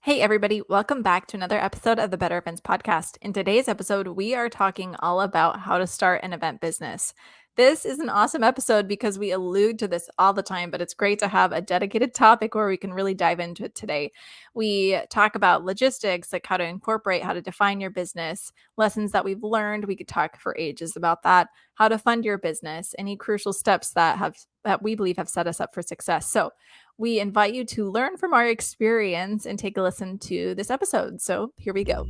Hey, everybody, welcome back to another episode of the Better Events Podcast. In today's episode, we are talking all about how to start an event business. This is an awesome episode because we allude to this all the time, but it's great to have a dedicated topic where we can really dive into it today. We talk about logistics, like how to incorporate, how to define your business, lessons that we've learned. We could talk for ages about that, how to fund your business, any crucial steps that we believe have set us up for success. So we invite you to learn from our experience and take a listen to this episode. So here we go.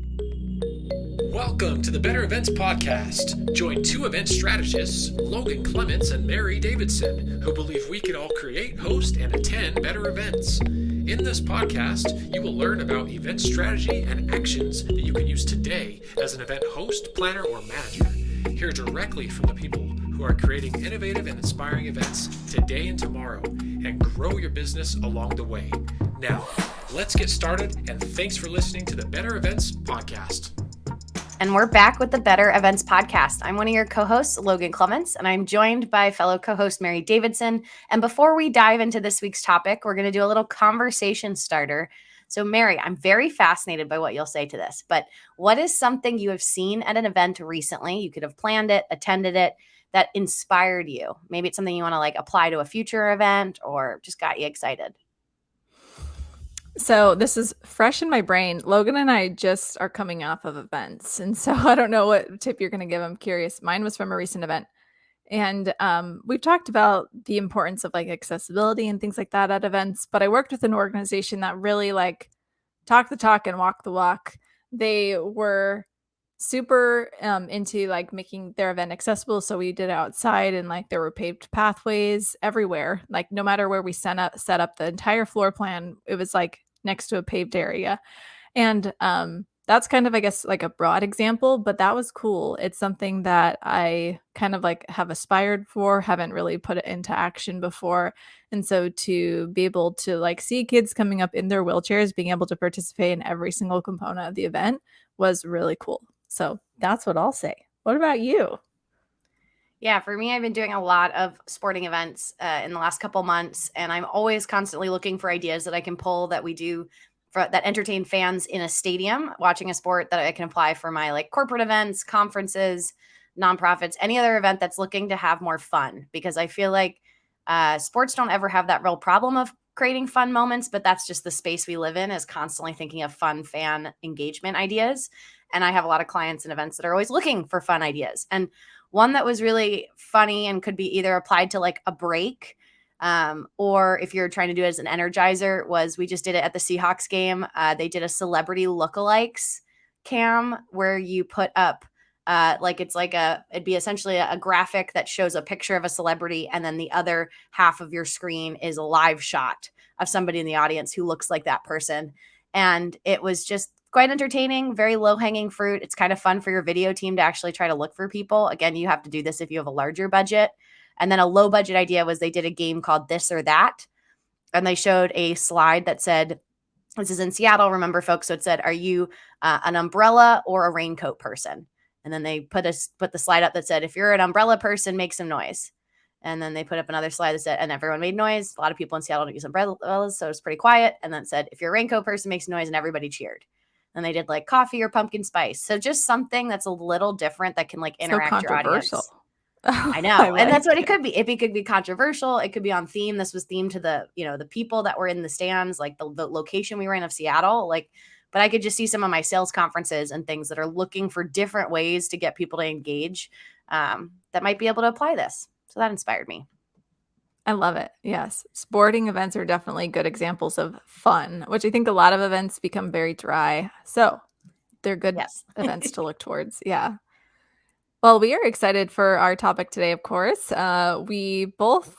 Welcome to the Better Events Podcast. Join two event strategists, Logan Clements and Mary Davidson, who believe we can all create, host, and attend better events. In this podcast, you will learn about event strategy and actions that you can use today as an event host, planner, or manager. Hear directly from the people who are creating innovative and inspiring events today and tomorrow, and grow your business along the way. Now, let's get started, and thanks for listening to the Better Events Podcast. And we're back with the Better Events Podcast. I'm one of your co-hosts, Logan Clements, and I'm joined by fellow co-host Mary Davidson. And before we dive into this week's topic, we're going to do a little conversation starter. So Mary, I'm very fascinated by what you'll say to this, but what is something you have seen at an event recently? You could have planned it, attended it, that inspired you. Maybe it's something you want to apply to a future event or just got you excited. So this is fresh in my brain. Logan and I just are coming off of events. And so I don't know what tip you're going to give. I'm curious. Mine was from a recent event. And we've talked about the importance of accessibility and things like that at events. But I worked with an organization that really talk the talk and walk the walk. They were super into making their event accessible. So we did it outside, and there were paved pathways everywhere. No matter where we set up the entire floor plan, it was next to a paved area. And that's kind of, I guess, a broad example, but that was cool. It's something that I kind of have aspired for, haven't really put it into action before. And so to be able to see kids coming up in their wheelchairs, being able to participate in every single component of the event was really cool. So that's what I'll say. What about you? Yeah, for me, I've been doing a lot of sporting events in the last couple months, and I'm always constantly looking for ideas that I can pull that we do that entertain fans in a stadium watching a sport that I can apply for my corporate events, conferences, nonprofits, any other event that's looking to have more fun, because I feel like sports don't ever have that real problem of creating fun moments, but that's just the space we live in, is constantly thinking of fun fan engagement ideas. And I have a lot of clients and events that are always looking for fun ideas. And one that was really funny and could be either applied to a break, or if you're trying to do it as an energizer, was we just did it at the Seahawks game. They did a celebrity lookalikes cam where you put up it'd be essentially a graphic that shows a picture of a celebrity, and then the other half of your screen is a live shot of somebody in the audience who looks like that person. And it was just quite entertaining, very low-hanging fruit. It's kind of fun for your video team to actually try to look for people. Again, you have to do this if you have a larger budget. And then a low-budget idea was they did a game called This or That, and they showed a slide that said, this is in Seattle, remember, folks, so it said, are you an umbrella or a raincoat person? And then they put the slide up that said, if you're an umbrella person, make some noise. And then they put up another slide that said, and everyone made noise. A lot of people in Seattle don't use umbrellas, so it's pretty quiet. And then it said, if you're a raincoat person, make some noise, and everybody cheered. And they did coffee or pumpkin spice. So just something that's a little different that can interact your audience. I know. And that's what it could be. It could be controversial. It could be on theme. This was themed to the people that were in the stands, the location we were in of Seattle. But I could just see some of my sales conferences and things that are looking for different ways to get people to engage that might be able to apply this. So that inspired me. I love it. Yes. Sporting events are definitely good examples of fun, which I think a lot of events become very dry. So they're good events to look towards. Yeah. Well, we are excited for our topic today, of course. We both,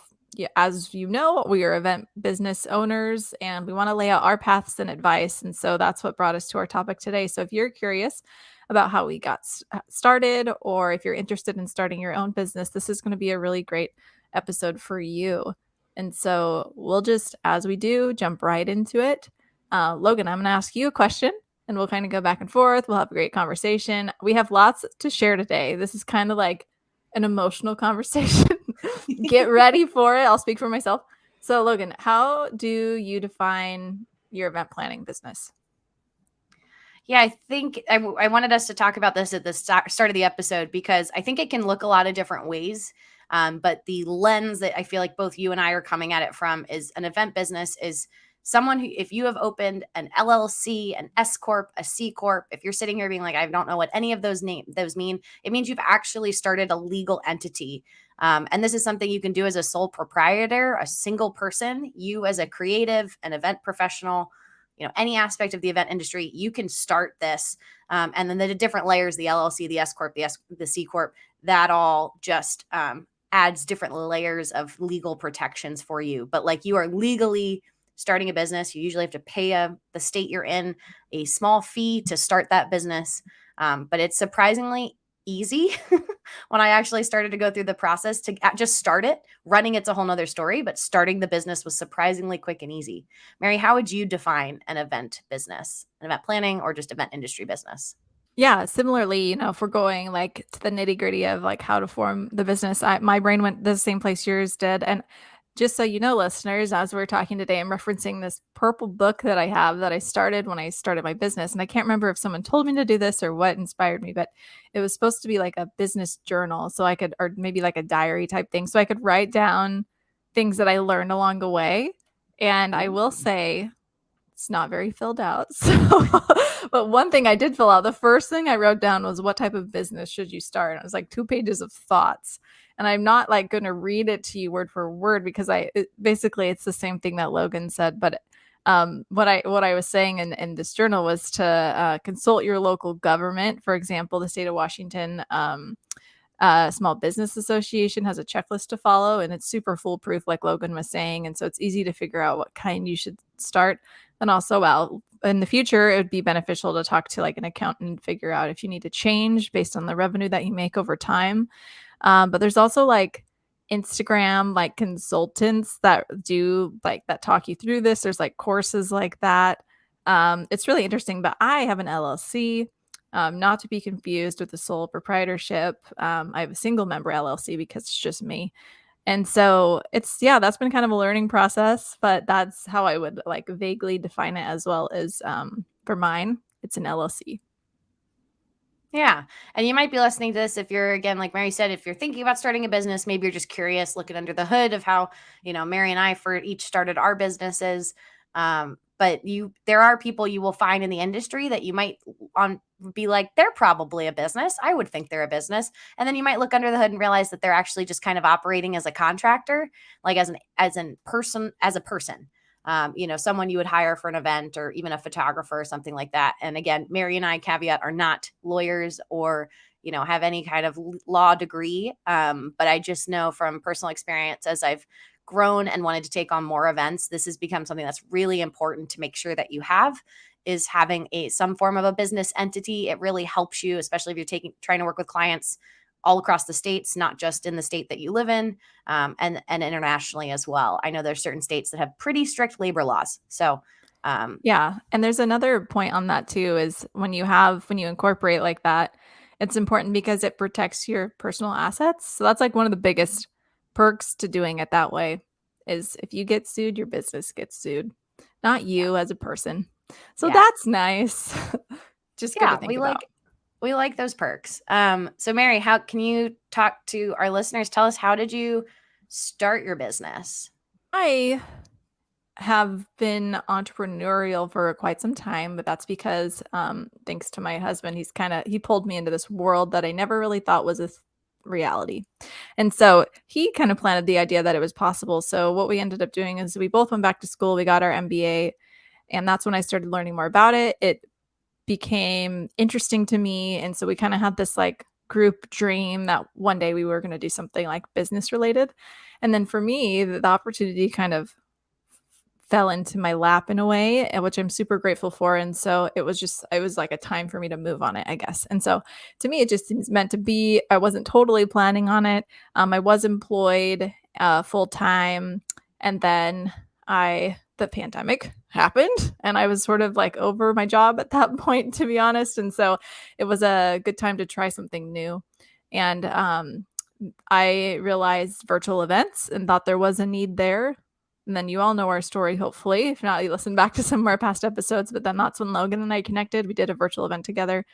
as you know, we are event business owners, and we want to lay out our paths and advice. And so that's what brought us to our topic today. So if you're curious about how we got started, or if you're interested in starting your own business, this is going to be a really great episode for you. And so we'll just, as we do, jump right into it. Logan, I'm going to ask you a question, and we'll kind of go back and forth. We'll have a great conversation. We have lots to share today. This is kind of like an emotional conversation. Get ready for it. I'll speak for myself. So Logan, how do you define your event planning business? Yeah, I think I wanted us to talk about this at the start of the episode because I think it can look a lot of different ways. But the lens that I feel like both you and I are coming at it from is an event business is someone who, if you have opened an LLC, an S corp, a C corp, if you're sitting here being like, I don't know what any of those mean, it means you've actually started a legal entity. And this is something you can do as a sole proprietor, a single person, you as a creative, an event professional, any aspect of the event industry, you can start this. And then the different layers, the LLC, the S corp, the C corp, that all just adds different layers of legal protections for you. But like, you are legally starting a business. You usually have to pay the state you're in a small fee to start that business. But it's surprisingly easy. When I actually started to go through the process to just start it. Running it's a whole nother story, but starting the business was surprisingly quick and easy. Mary, how would you define an event business, an event planning, or just event industry business? Yeah, similarly, if we're going like to the nitty gritty of like how to form the business, my brain went the same place yours did. And just so you know, listeners, as we're talking today, I'm referencing this purple book that I have that I started when I started my business. And I can't remember if someone told me to do this or what inspired me, but it was supposed to be like a business journal. So I could, or maybe like a diary type thing. So I could write down things that I learned along the way. And I will say, it's not very filled out. So, but one thing I did fill out, the first thing I wrote down was what type of business should you start? And it was like 2 pages of thoughts. And I'm not like going to read it to you word for word because basically it's the same thing that Logan said. But what I was saying in this journal was to consult your local government. For example, the state of Washington Small Business Association has a checklist to follow, and it's super foolproof, like Logan was saying. And so it's easy to figure out what kind you should start. And also, well, in the future, it would be beneficial to talk to like an accountant and figure out if you need to change based on the revenue that you make over time. But there's also like Instagram, like consultants that do like that talk you through this. There's like courses like that. It's really interesting, but I have an LLC. Not to be confused with the sole proprietorship. I have a single member LLC because it's just me. And so that's been kind of a learning process, but that's how I would like vaguely define it, as well as for mine, it's an LLC. Yeah. And you might be listening to this if you're, again, like Mary said, if you're thinking about starting a business, maybe you're just curious, looking under the hood of how, Mary and I for each started our businesses. But there are people you will find in the industry that you might be like, they're probably a business. I would think they're a business. And then you might look under the hood and realize that they're actually just kind of operating as a contractor, like as a person. Someone you would hire for an event or even a photographer or something like that. And again, Mary and I, caveat, are not lawyers or, have any kind of law degree. But I just know from personal experience, as I've grown and wanted to take on more events, this has become something that's really important to make sure that you have, is having some form of a business entity. It really helps you, especially if you're trying to work with clients all across the states, not just in the state that you live in, and internationally as well. I know there's certain states that have pretty strict labor laws. So yeah. And there's another point on that too, is when you incorporate like that, it's important because it protects your personal assets. So that's like one of the biggest perks to doing it that way, is if you get sued, your business gets sued, not you as a person. So that's nice. Just good to think about. We like those perks. So Mary, how can you talk to our listeners? Tell us, how did you start your business? I have been entrepreneurial for quite some time, but that's because thanks to my husband, he pulled me into this world that I never really thought was a reality. And so he kind of planted the idea that it was possible. So what we ended up doing is we both went back to school, we got our MBA, and that's when I started learning more about it. It became interesting to me. And so we kind of had this like group dream that one day we were going to do something like business related. And then for me, the opportunity kind of fell into my lap in a way, which I'm super grateful for. And so it was like a time for me to move on it, I guess. And so to me, it just seems meant to be. I wasn't totally planning on it. I was employed full time. And then the pandemic happened and I was sort of like over my job at that point, to be honest. And so it was a good time to try something new. And I realized virtual events and thought there was a need there. And then you all know our story, hopefully. If not, you listen back to some of our past episodes. But then that's when Logan and I connected. We did a virtual event together.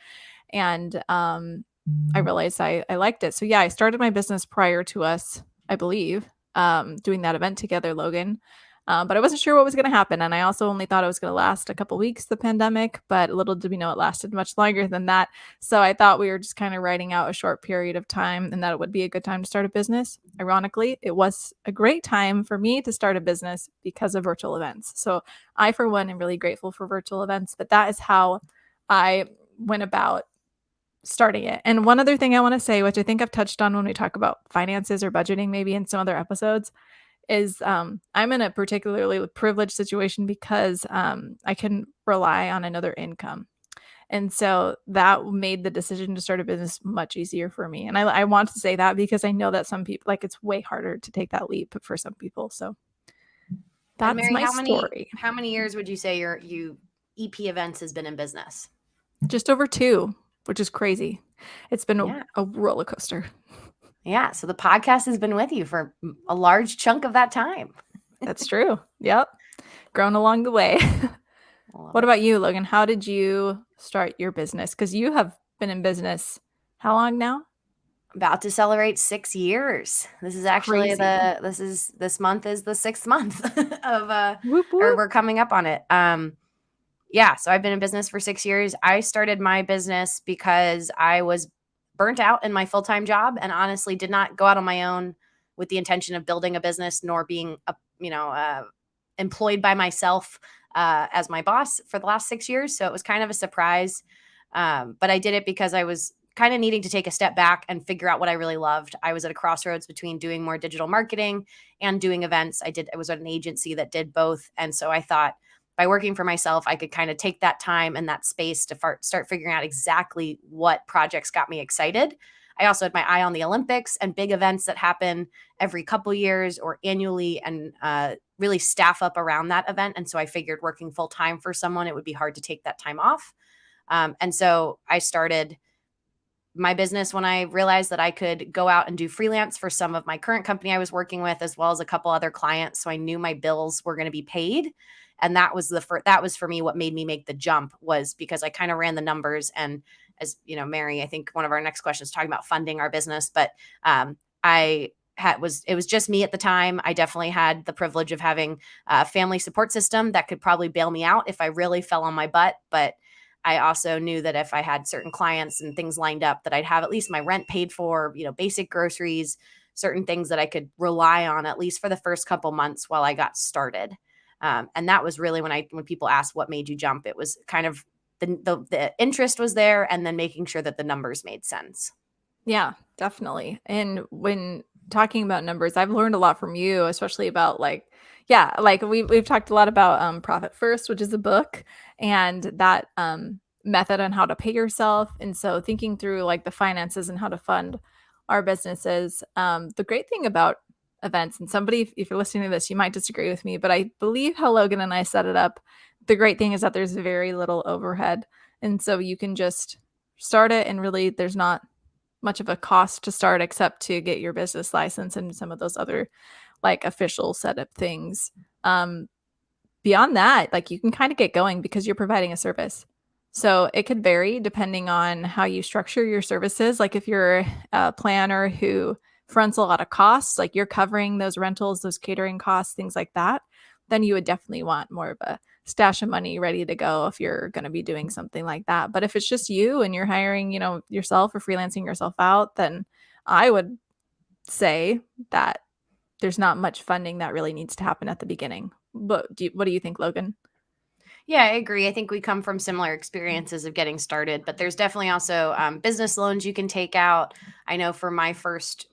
And I realized I liked it. So yeah, I started my business prior to us, I believe, doing that event together, Logan. But I wasn't sure what was going to happen. And I also only thought it was going to last a couple weeks, the pandemic, but little did we know it lasted much longer than that. So I thought we were just kind of writing out a short period of time and that it would be a good time to start a business. Ironically, it was a great time for me to start a business because of virtual events. So I, for one, am really grateful for virtual events, but that is how I went about starting it. And one other thing I want to say, which I think I've touched on when we talk about finances or budgeting, maybe in some other episodes, is I'm in a particularly privileged situation because I can rely on another income. And so that made the decision to start a business much easier for me. And I want to say that because I know that some people, like, it's way harder to take that leap for some people. So And that's Mary, my story. how many years would you say your EP Events has been in business? Just over 2, which is crazy. It's been Yeah. a roller coaster. Yeah. So the podcast has been with you for a large chunk of that time. That's true. Yep. Grown along the way. What about you, Logan? How did you start your business? Because you have been in business how long now? About to celebrate 6 years. This is actually Crazy. this month is the 6th month of Whoop, or whoop. we're coming up on it. Yeah, so I've been in business for 6 years. I started my business because I was burnt out in my full-time job and honestly did not go out on my own with the intention of building a business nor being employed by myself as my boss for the last 6 years. So it was kind of a surprise. But I did it because I was kind of needing to take a step back and figure out what I really loved. I was at a crossroads between doing more digital marketing and doing events. I was at an agency that did both. And so I thought by working for myself, I could kind of take that time and that space to start figuring out exactly what projects got me excited. I also had my eye on the Olympics and big events that happen every couple years or annually and really staff up around that event. And so I figured working full time for someone, it would be hard to take that time off. And so I started my business when I realized that I could go out and do freelance for some of my current company I was working with, as well as a couple other clients. So I knew my bills were going to be paid. And that was that was for me what made me make the jump, was because I kind of ran the numbers. And as you know, Mary, I think one of our next questions is talking about funding our business, but it was just me at the time. I definitely had the privilege of having a family support system that could probably bail me out if I really fell on my butt. But I also knew that if I had certain clients and things lined up, that I'd have at least my rent paid for, basic groceries, certain things that I could rely on at least for the first couple months while I got started. And that was really when people ask what made you jump, it was kind of the interest was there, and then making sure that the numbers made sense. Yeah, definitely. And when talking about numbers, I've learned a lot from you, especially about we've talked a lot about Profit First, which is a book, and that method on how to pay yourself. And so thinking through like the finances and how to fund our businesses. The great thing about events, and somebody, if you're listening to this, you might disagree with me, but I believe how Logan and I set it up. The great thing is that there's very little overhead. And so you can just start it, and really there's not much of a cost to start except to get your business license and some of those other like official setup things. Beyond that, like, you can kind of get going because you're providing a service. So it could vary depending on how you structure your services. Like if you're a planner who fronts a lot of costs, like you're covering those rentals, those catering costs, things like that, then you would definitely want more of a stash of money ready to go if you're going to be doing something like that. But if it's just you and you're hiring, yourself or freelancing yourself out, then I would say that there's not much funding that really needs to happen at the beginning. But what do you think, Logan? Yeah, I agree. I think we come from similar experiences of getting started, but there's definitely also business loans you can take out. I know for my first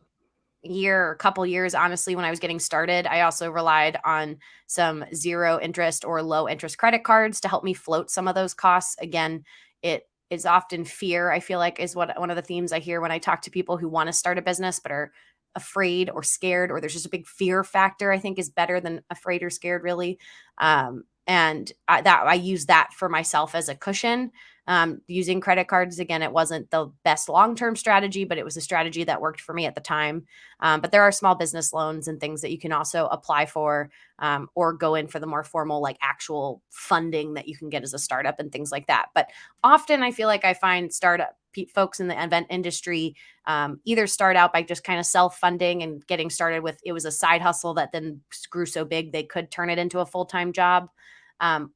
year or couple years, honestly, when I was getting started, I also relied on some zero interest or low interest credit cards to help me float some of those costs. Again, it is often fear, I feel like, is one of the themes I hear when I talk to people who want to start a business but are afraid or scared, or there's just a big fear factor, I think, is better than afraid or scared, really. And I use that for myself as a cushion. Using credit cards, again, it wasn't the best long-term strategy, but it was a strategy that worked for me at the time. But there are small business loans and things that you can also apply for, or go in for the more formal, like actual funding that you can get as a startup and things like that. But often I feel like I find startup folks in the event industry either start out by just kind of self-funding and getting started with, it was a side hustle that then grew so big they could turn it into a full-time job.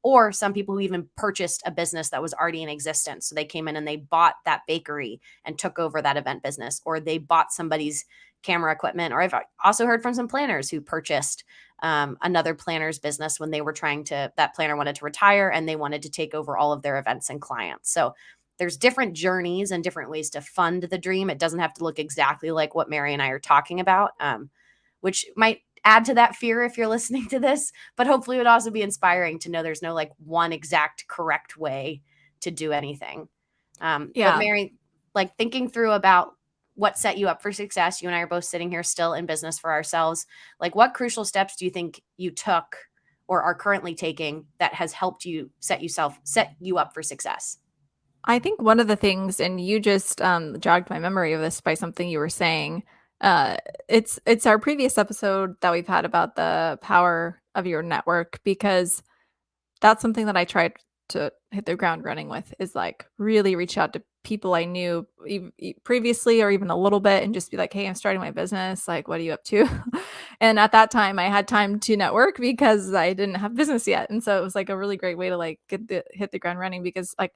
Or some people who even purchased a business that was already in existence. So they came in and they bought that bakery and took over that event business, or they bought somebody's camera equipment. Or I've also heard from some planners who purchased another planner's business when they were that planner wanted to retire and they wanted to take over all of their events and clients. So there's different journeys and different ways to fund the dream. It doesn't have to look exactly like what Mary and I are talking about, which might add to that fear if you're listening to this, but hopefully it would also be inspiring to know there's no like one exact correct way to do anything. But Mary, like thinking through about what set you up for success, you and I are both sitting here still in business for ourselves. Like, what crucial steps do you think you took or are currently taking that has helped you set you up for success? I think one of the things, and you just jogged my memory of this by something you were saying. It's our previous episode that we've had about the power of your network, because that's something that I tried to hit the ground running with, is like really reach out to people I knew previously or even a little bit and just be like, hey, I'm starting my business. Like, what are you up to? And at that time I had time to network because I didn't have business yet. And so it was like a really great way to like hit the ground running, because like,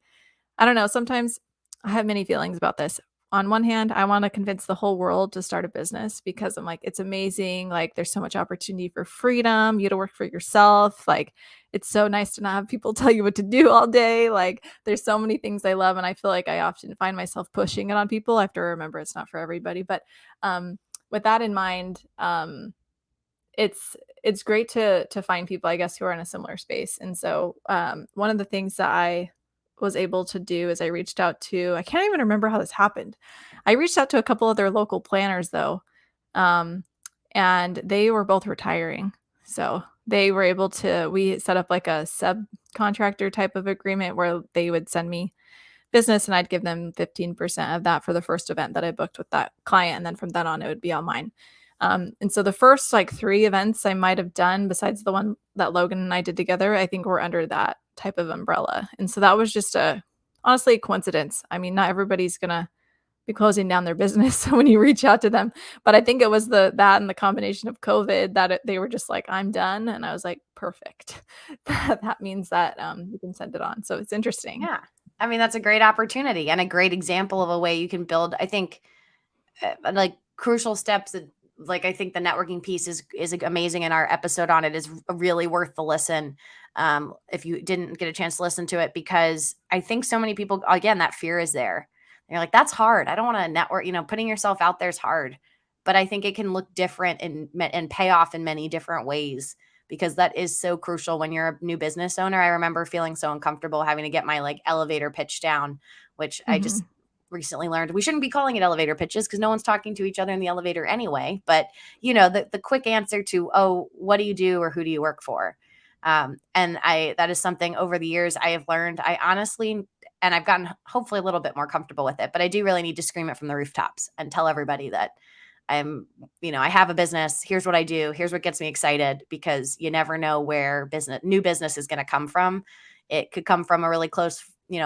I don't know, sometimes I have many feelings about this. On one hand, I want to convince the whole world to start a business because I'm like, it's amazing. Like, there's so much opportunity for freedom. You get to work for yourself. Like, it's so nice to not have people tell you what to do all day. Like, there's so many things I love. And I feel like I often find myself pushing it on people. I have to remember it's not for everybody. But with that in mind, it's great to find people, I guess, who are in a similar space. And so one of the things that I was able to do is I reached out to, I can't even remember how this happened. I reached out to a couple of their local planners though. And they were both retiring. So they were able to, we set up like a subcontractor type of agreement where they would send me business and I'd give them 15% of that for the first event that I booked with that client. And then from then on, it would be all mine. And so the first like 3 events I might have done, besides the one that Logan and I did together, I think were under that type of umbrella. And so that was just honestly a coincidence. I mean, not everybody's going to be closing down their business when you reach out to them. But I think it was that and the combination of COVID that they were just like, I'm done. And I was like, perfect. That means that you can send it on. So it's interesting. Yeah. I mean, that's a great opportunity and a great example of a way you can build, I think, like crucial steps that, like, I think the networking piece is amazing, and our episode on it is really worth the listen. If you didn't get a chance to listen to it, because I think so many people, again, that fear is there. And you're like, that's hard. I don't want to network, putting yourself out there is hard, but I think it can look different and pay off in many different ways, because that is so crucial when you're a new business owner. I remember feeling so uncomfortable having to get my like elevator pitch down, which I just recently learned we shouldn't be calling it elevator pitches because no one's talking to each other in the elevator anyway. But the quick answer to, oh, what do you do or who do you work for? And that is something over the years I have learned. I honestly, and I've gotten hopefully a little bit more comfortable with it, but I do really need to scream it from the rooftops and tell everybody that I have a business. Here's what I do. Here's what gets me excited, because you never know where new business is going to come from. It could come from a really close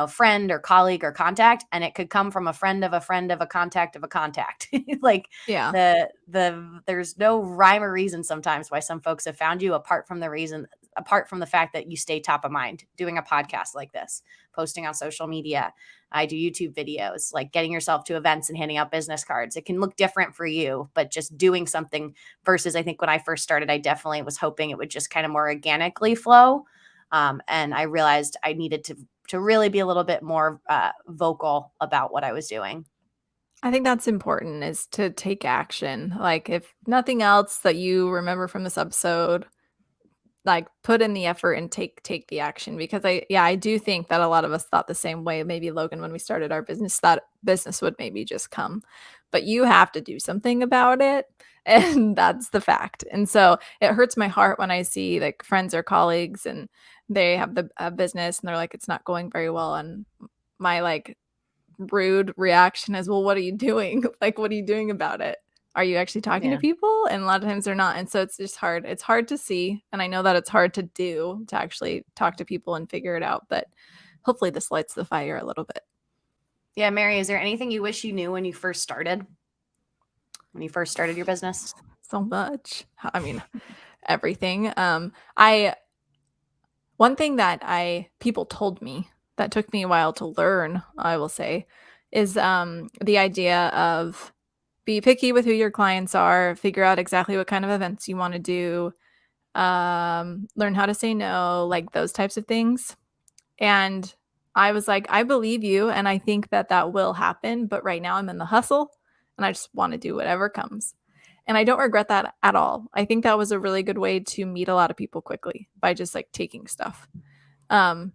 friend or colleague or contact, and it could come from a friend of a friend of a contact of a contact. Like, yeah, there's no rhyme or reason sometimes why some folks have found you, apart from the fact that you stay top of mind, doing a podcast like this, posting on social media. I do YouTube videos, like getting yourself to events and handing out business cards. It can look different for you, but just doing something versus, I think when I first started, I definitely was hoping it would just kind of more organically flow. And I realized I needed to really be a little bit more vocal about what I was doing. I think that's important, is to take action. Like, if nothing else that you remember from this episode, like put in the effort and take the action, because I do think that a lot of us thought the same way. Maybe Logan, when we started our business, that business would maybe just come, but you have to do something about it. And that's the fact. And so it hurts my heart when I see like friends or colleagues and they have the business and they're like, it's not going very well. And my like rude reaction is, well, what are you doing? Like, what are you doing about it? Are you actually talking to Yeah. people? And a lot of times they're not. And so it's just hard. It's hard to see. And I know that it's hard to do, to actually talk to people and figure it out. But hopefully this lights the fire a little bit. Yeah, Mary, is there anything you wish you knew when you first started? When you first started your business? So much. I mean, everything. I one thing that I people told me that took me a while to learn, I will say, is the idea of be picky with who your clients are, figure out exactly what kind of events you want to do, learn how to say no, like those types of things. And I was like, I believe you, and I think that that will happen. But right now I'm in the hustle and I just want to do whatever comes. And I don't regret that at all. I think that was a really good way to meet a lot of people quickly by just like taking stuff. Um,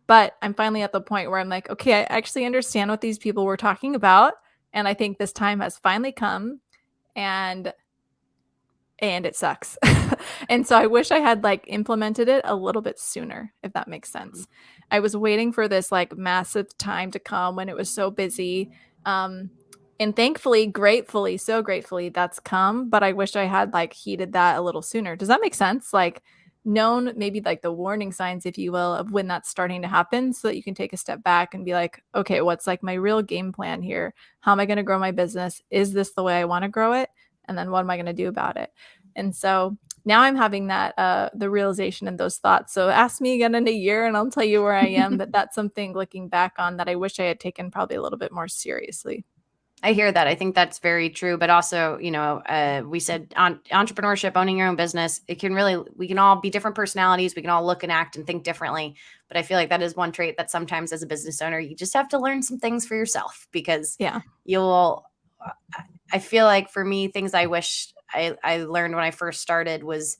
but I'm finally at the point where I'm like, okay, I actually understand what these people were talking about. And I think this time has finally come. And it sucks. And so I wish I had like implemented it a little bit sooner, if that makes sense. I was waiting for this like massive time to come when it was so busy. And thankfully, gratefully, so gratefully that's come, but I wish I had like heeded that a little sooner. Does that make sense? Like known maybe like the warning signs, if you will, of when that's starting to happen so that you can take a step back and be like, okay, what's like my real game plan here? How am I going to grow my business? Is this the way I want to grow it? And then what am I going to do about it? And so now I'm having that the realization and those thoughts. So ask me again in a year and I'll tell you where I am. But that's something looking back on that I wish I had taken probably a little bit more seriously. I hear that. I think that's very true. But also, we said on entrepreneurship, owning your own business, we can all be different personalities. We can all look and act and think differently. But I feel like that is one trait that sometimes as a business owner, you just have to learn some things for yourself because Yeah. I feel like for me, things I wish I learned when I first started was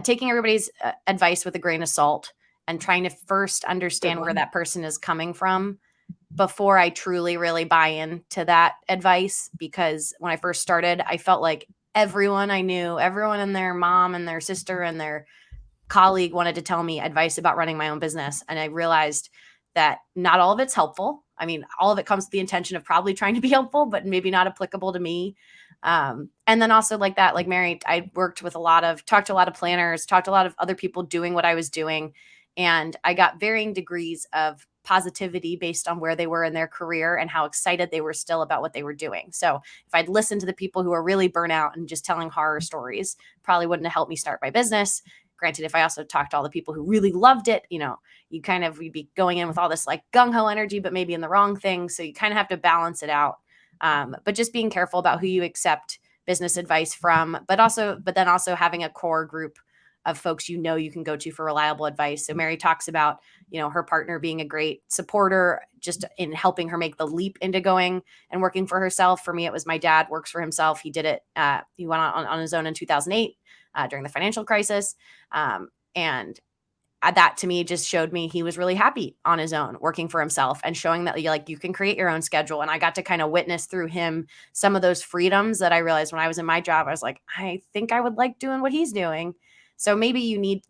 taking everybody's advice with a grain of salt and trying to first understand where that person is coming from before I truly really buy into that advice. Because when I first started, I felt like everyone I knew, everyone and their mom and their sister and their colleague wanted to tell me advice about running my own business. And I realized that not all of it's helpful. I mean, all of it comes with the intention of probably trying to be helpful, but maybe not applicable to me. And then also like that, like Mary, I talked to a lot of planners, talked to a lot of other people doing what I was doing. And I got varying degrees of positivity based on where they were in their career and how excited they were still about what they were doing. So if I'd listened to the people who are really burnt out and just telling horror stories, probably wouldn't have helped me start my business. Granted, if I also talked to all the people who really loved it, we'd be going in with all this like gung-ho energy, but maybe in the wrong thing. So you kind of have to balance it out. But just being careful about who you accept business advice from, but then also having a core group of folks you can go to for reliable advice. So Mary talks about, her partner being a great supporter just in helping her make the leap into going and working for herself. For me, it was my dad works for himself. He did it. He went on his own in 2008 during the financial crisis. And that to me just showed me he was really happy on his own working for himself and showing that you can create your own schedule. And I got to kind of witness through him some of those freedoms that I realized when I was in my job. I was like, I think I would like doing what he's doing. So maybe you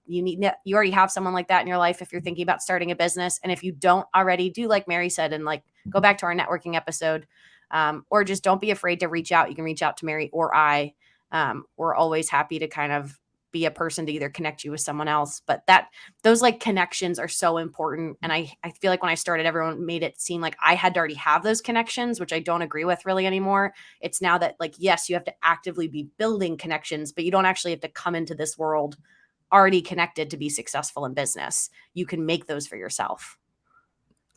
already have someone like that in your life if you're thinking about starting a business. And if you don't already, do like Mary said, and like go back to our networking episode, or just don't be afraid to reach out. You can reach out to Mary or I. We're always happy to kind of be a person to either connect you with someone else. But those like connections are so important. And I feel like when I started, everyone made it seem like I had to already have those connections, which I don't agree with really anymore. It's now that like, yes, you have to actively be building connections, but you don't actually have to come into this world already connected to be successful in business. You can make those for yourself.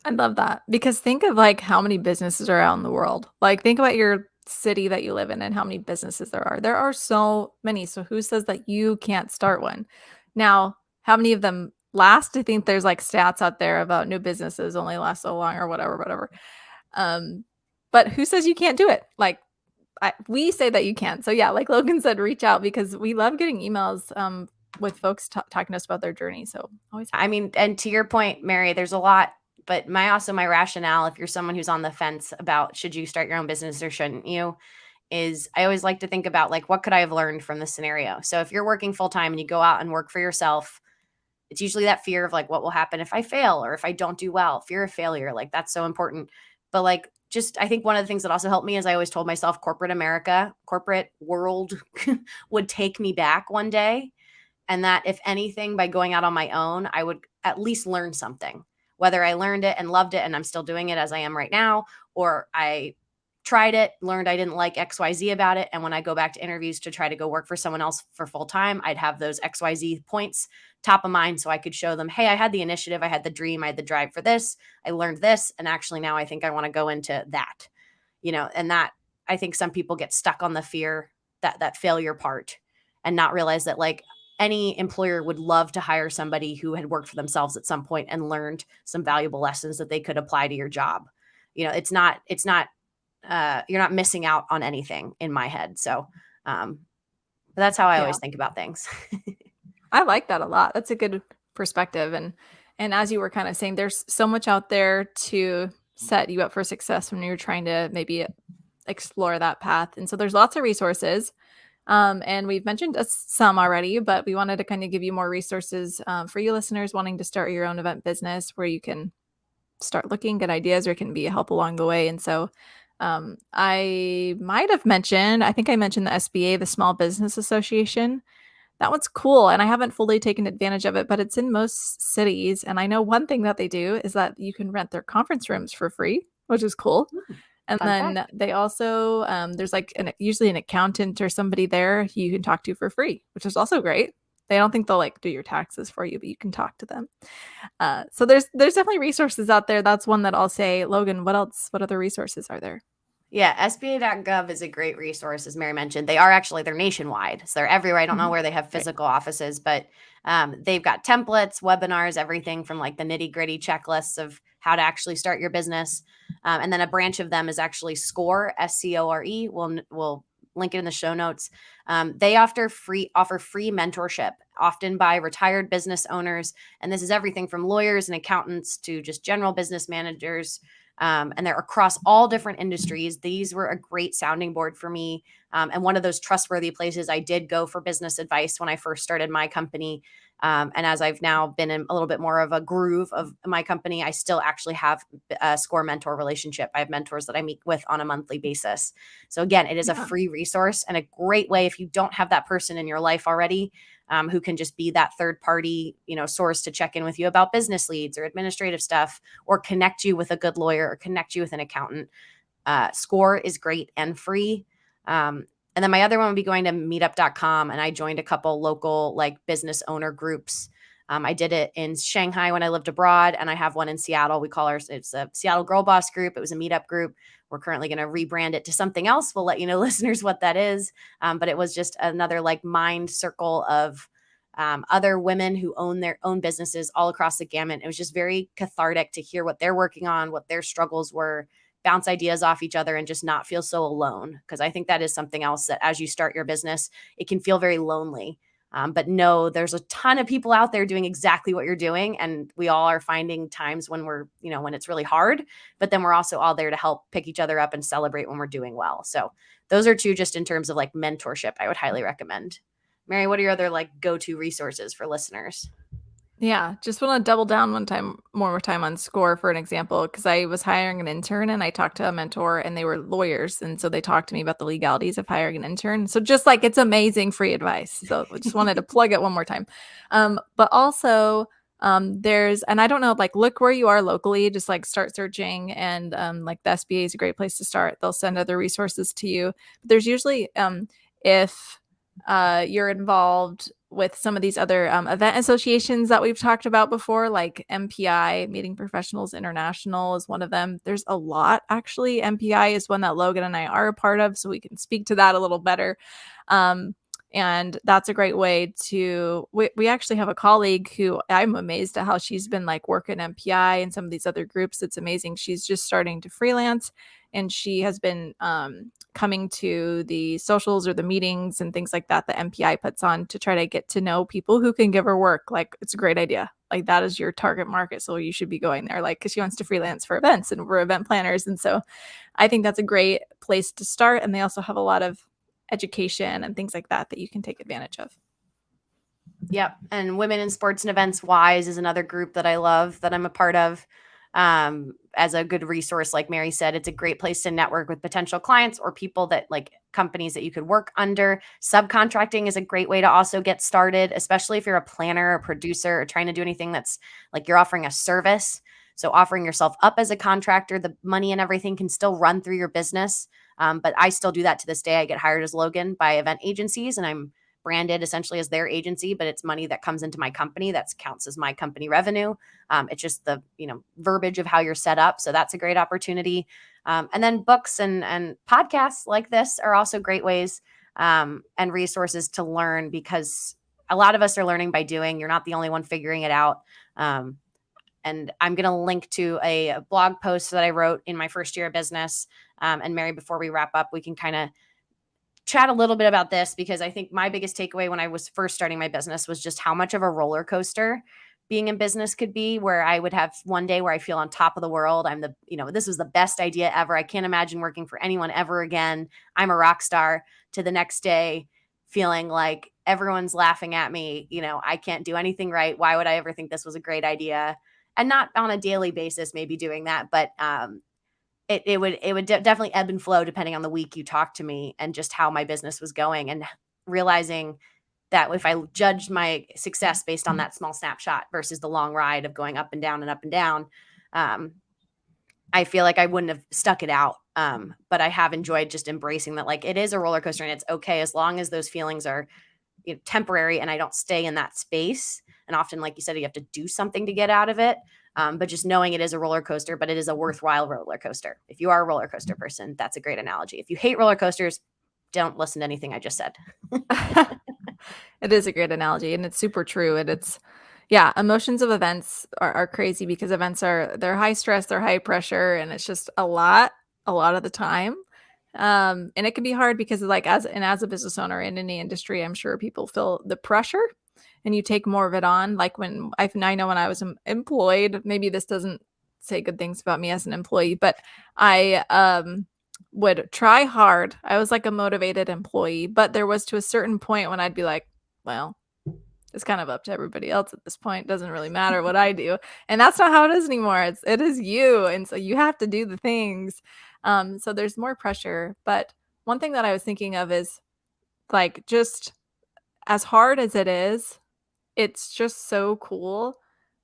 I love that because think of like how many businesses are out in the world. Like think about your city that you live in and how many businesses there are. There are so many. So who says that you can't start one? Now, how many of them last? I think there's like stats out there about new businesses only last so long or whatever. But who says you can't do it? Like we say that you can. So yeah, like Logan said, reach out because we love getting emails with folks talking to us about their journey. So always. I mean, and to your point, Mary, there's a lot. But my rationale, if you're someone who's on the fence about should you start your own business or shouldn't you, is I always like to think about like, what could I have learned from this scenario? So if you're working full time and you go out and work for yourself, it's usually that fear of like, what will happen if I fail or if I don't do well, fear of failure. Like that's so important. But like, just, I think one of the things that also helped me is I always told myself corporate America, corporate world would take me back one day. And that if anything, by going out on my own, I would at least learn something, whether I learned it and loved it and I'm still doing it as I am right now, or I tried it, learned I didn't like XYZ about it. And when I go back to interviews to try to go work for someone else for full time, I'd have those XYZ points top of mind so I could show them, hey, I had the initiative, I had the dream, I had the drive for this, I learned this. And actually now I think I want to go into that, and that I think some people get stuck on the fear, that failure part, and not realize that like any employer would love to hire somebody who had worked for themselves at some point and learned some valuable lessons that they could apply to your job. You're not missing out on anything in my head. So, but that's how I Yeah. always think about things. I like that a lot. That's a good perspective. And as you were kind of saying, there's so much out there to set you up for success when you're trying to maybe explore that path. And so there's lots of resources. And we've mentioned some already, but we wanted to kind of give you more resources for you listeners wanting to start your own event business where you can start looking at ideas or it can be a help along the way. And so I might have mentioned, I think I mentioned the SBA, the Small Business Association. That one's cool, and I haven't fully taken advantage of it, but it's in most cities. And I know one thing that they do is that you can rent their conference rooms for free, which is cool. And Fun then fact. they also, there's like usually an accountant or somebody there you can talk to for free, which is also great. They don't think they'll like do your taxes for you, but you can talk to them. So there's definitely resources out there. That's one that I'll say. Logan, what else? What other resources are there? Yeah, SBA.gov is a great resource, as Mary mentioned. They're nationwide, so they're everywhere. I don't know Mhm. where they have Right. physical offices, but they've got templates, webinars, everything from like the nitty gritty checklists of how to actually start your business. And then a branch of them is actually SCORE, SCORE. We'll link it in the show notes. They offer free mentorship, often by retired business owners, and this is everything from lawyers and accountants to just general business managers. And they're across all different industries. These were a great sounding board for me. And one of those trustworthy places I did go for business advice when I first started my company. And as I've now been in a little bit more of a groove of my company, I still actually have a SCORE mentor relationship. I have mentors that I meet with on a monthly basis. So again, it is a Yeah. free resource and a great way if you don't have that person in your life already, who can just be that third party, source to check in with you about business leads or administrative stuff, or connect you with a good lawyer or connect you with an accountant. SCORE is great and free. And then my other one would be going to meetup.com. And I joined a couple local like business owner groups. I did it in Shanghai when I lived abroad, and I have one in Seattle. It's a Seattle Girl Boss group. It was a meetup group. We're currently going to rebrand it to something else. We'll let you know, listeners, what that is. But it was just another like mind circle of other women who own their own businesses all across the gamut. It was just very cathartic to hear what they're working on, what their struggles were, bounce ideas off each other, and just not feel so alone. Because I think that is something else that as you start your business, it can feel very lonely. But no, there's a ton of people out there doing exactly what you're doing. And we all are finding times when when it's really hard, but then we're also all there to help pick each other up and celebrate when we're doing well. So those are two just in terms of like mentorship, I would highly recommend. Mary, what are your other like go-to resources for listeners? Yeah, just want to double down one more time on SCORE for an example, because I was hiring an intern and I talked to a mentor and they were lawyers. And so they talked to me about the legalities of hiring an intern. So just like it's amazing free advice. So I just wanted to plug it one more time. But also, and I don't know, like look where you are locally, just like start searching. And like the SBA is a great place to start. They'll send other resources to you. But there's usually, if you're involved with some of these other event associations that we've talked about before, like MPI, Meeting Professionals International is one of them. There's a lot, actually. MPI is one that Logan and I are a part of, so we can speak to that a little better. And that's a great way to, we actually have a colleague who I'm amazed at how she's been like working MPI and some of these other groups. It's amazing. She's just starting to freelance, and she has been coming to the socials or the meetings and things like that MPI puts on to try to get to know people who can give her work. Like, it's a great idea. Like, that is your target market, so you should be going there, like, because she wants to freelance for events and we're event planners. And so I think that's a great place to start. And they also have a lot of education and things like that you can take advantage of. Yep. And Women in Sports and Events Wise is another group that I love that I'm a part of. As a good resource, like Mary said, it's a great place to network with potential clients or people that like companies that you could work under. Subcontracting is a great way to also get started, especially if you're a planner or producer or trying to do anything that's like you're offering a service. So offering yourself up as a contractor, the money and everything can still run through your business. But I still do that to this day. I get hired as Logan by event agencies, and I'm branded essentially as their agency, but it's money that comes into my company that counts as my company revenue. It's just the verbiage of how you're set up. So that's a great opportunity. And then books and podcasts like this are also great ways and resources to learn, because a lot of us are learning by doing. You're not the only one figuring it out. And I'm going to link to a blog post that I wrote in my first year of business. And Mary, before we wrap up, we can kind of chat a little bit about this, because I think my biggest takeaway when I was first starting my business was just how much of a roller coaster being in business could be, where I would have one day where I feel on top of the world. I'm this was the best idea ever. I can't imagine working for anyone ever again. I'm a rock star, to the next day feeling like everyone's laughing at me. I can't do anything right. Why would I ever think this was a great idea? And not on a daily basis, maybe doing that, but it would definitely ebb and flow depending on the week you talk to me and just how my business was going, and realizing that if I judged my success based on that small snapshot versus the long ride of going up and down and up and down, I feel like I wouldn't have stuck it out. But I have enjoyed just embracing that, like, it is a roller coaster and it's okay as long as those feelings are temporary and I don't stay in that space. And often, like you said, you have to do something to get out of it. But just knowing it is a roller coaster, but it is a worthwhile roller coaster. If you are a roller coaster person, that's a great analogy. If you hate roller coasters, don't listen to anything I just said. It is a great analogy, and it's super true. And emotions of events are crazy, because they're high stress, they're high pressure, and it's just a lot of the time. And it can be hard because as a business owner in any industry, I'm sure people feel the pressure and you take more of it on. Like when I know when I was employed, maybe this doesn't say good things about me as an employee, but I would try hard. I was like a motivated employee, but there was to a certain point when I'd be like, well, it's kind of up to everybody else at this point. It doesn't really matter what I do. And that's not how it is anymore. It is you. And so you have to do the things. So there's more pressure. But one thing that I was thinking of is, like, just as hard as it is, it's just so cool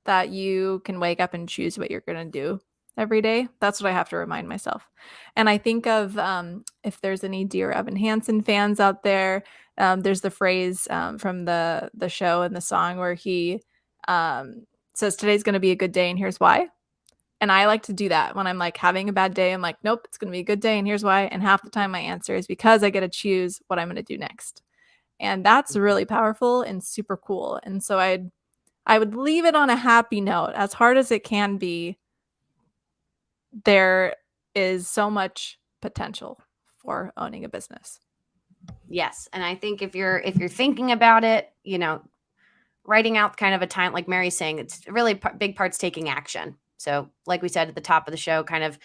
that you can wake up and choose what you're going to do every day. That's what I have to remind myself. And I think of, if there's any Dear Evan Hansen fans out there, there's the phrase from the show and the song where he says, today's going to be a good day and here's why. And I like to do that when I'm like having a bad day. I'm like, nope, it's going to be a good day and here's why. And half the time my answer is because I get to choose what I'm going to do next. And that's really powerful and super cool. And so I would leave it on a happy note. As hard as it can be, there is so much potential for owning a business. Yes. And I think if you're thinking about it, writing out kind of a time, like Mary's saying, it's really big part's taking action. So like we said at the top of the show, kind of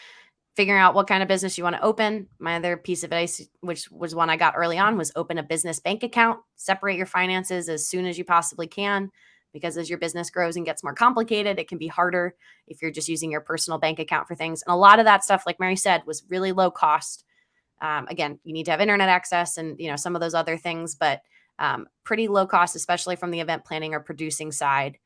figuring out what kind of business you want to open. My other piece of advice, which was one I got early on, was open a business bank account. Separate your finances as soon as you possibly can, because as your business grows and gets more complicated, it can be harder if you're just using your personal bank account for things. And a lot of that stuff, like Mary said, was really low cost. Again, you need to have internet access and some of those other things, but pretty low cost, especially from the event planning or producing side.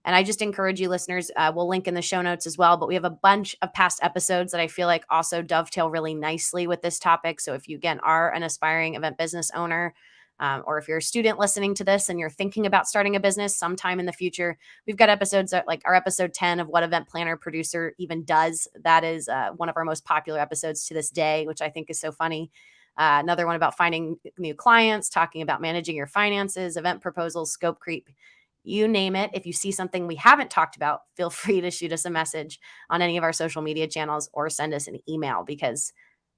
And I just encourage you listeners, we'll link in the show notes as well, but we have a bunch of past episodes that I feel like also dovetail really nicely with this topic. So if you, again, are an aspiring event business owner, or if you're a student listening to this and you're thinking about starting a business sometime in the future, we've got episodes that, like our episode 10 of what event planner producer even does. That is one of our most popular episodes to this day, which I think is so funny. Another one about finding new clients, talking about managing your finances, event proposals, scope creep. You name it. If you see something we haven't talked about, feel free to shoot us a message on any of our social media channels or send us an email, because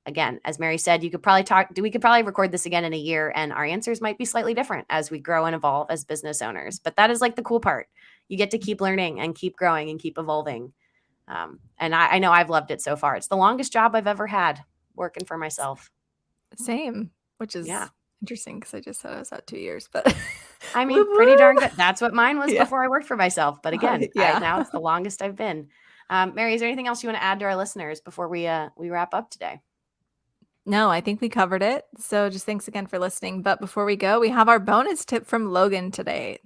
again, as Mary said, we could probably record this again in a year and our answers might be slightly different as we grow and evolve as business owners. But that is like the cool part. You get to keep learning and keep growing and keep evolving. And I know I've loved it so far. It's the longest job I've ever had working for myself. Same, which is interesting because I just said I was at 2 years, but I mean, Whoop, pretty darn whoop. good. That's what mine was Yeah. before I worked for myself. But again, Yeah. now it's the longest I've been. Mary, is there anything else you want to add to our listeners before we wrap up today? No, I think we covered it. So just thanks again for listening. But before we go, we have our bonus tip from Logan today.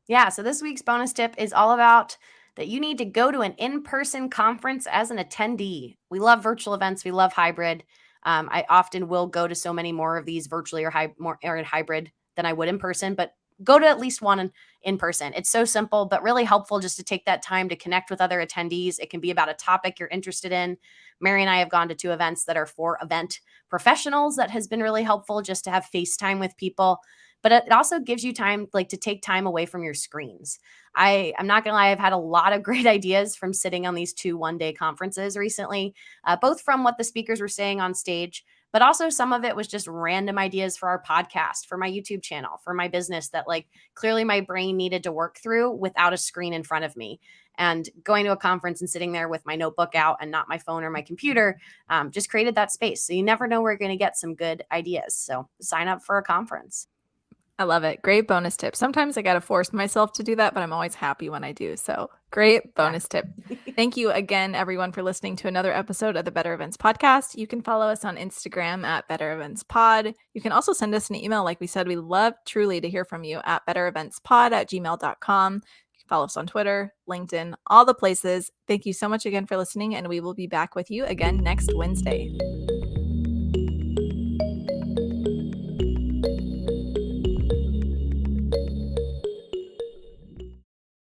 Yeah, so this week's bonus tip is all about that you need to go to an in-person conference as an attendee. We love virtual events. We love hybrid. I often will go to so many more of these virtually or in hybrid than I would in person, but go to at least one in person. It's so simple, but really helpful just to take that time to connect with other attendees. It can be about a topic you're interested in. Mary and I have gone to 2 events that are for event professionals that has been really helpful just to have FaceTime with people. But it also gives you time, like, to take time away from your screens. I'm not gonna lie, I've had a lot of great ideas from sitting on these 2 one-day conferences recently, both from what the speakers were saying on stage, but also some of it was just random ideas for our podcast, for my YouTube channel, for my business that, like, clearly my brain needed to work through without a screen in front of me. And going to a conference and sitting there with my notebook out and not my phone or my computer just created that space. So you never know where you're going to get some good ideas. So sign up for a conference. I love it. Great bonus tip. Sometimes I got to force myself to do that, but I'm always happy when I do. So great bonus tip. Thank you again, everyone, for listening to another episode of the Better Events Podcast. You can follow us on Instagram at Better Events Pod. You can also send us an email. Like we said, we love truly to hear from you at bettereventspod@gmail.com. You can follow us on Twitter, LinkedIn, all the places. Thank you so much again for listening, and we will be back with you again next Wednesday.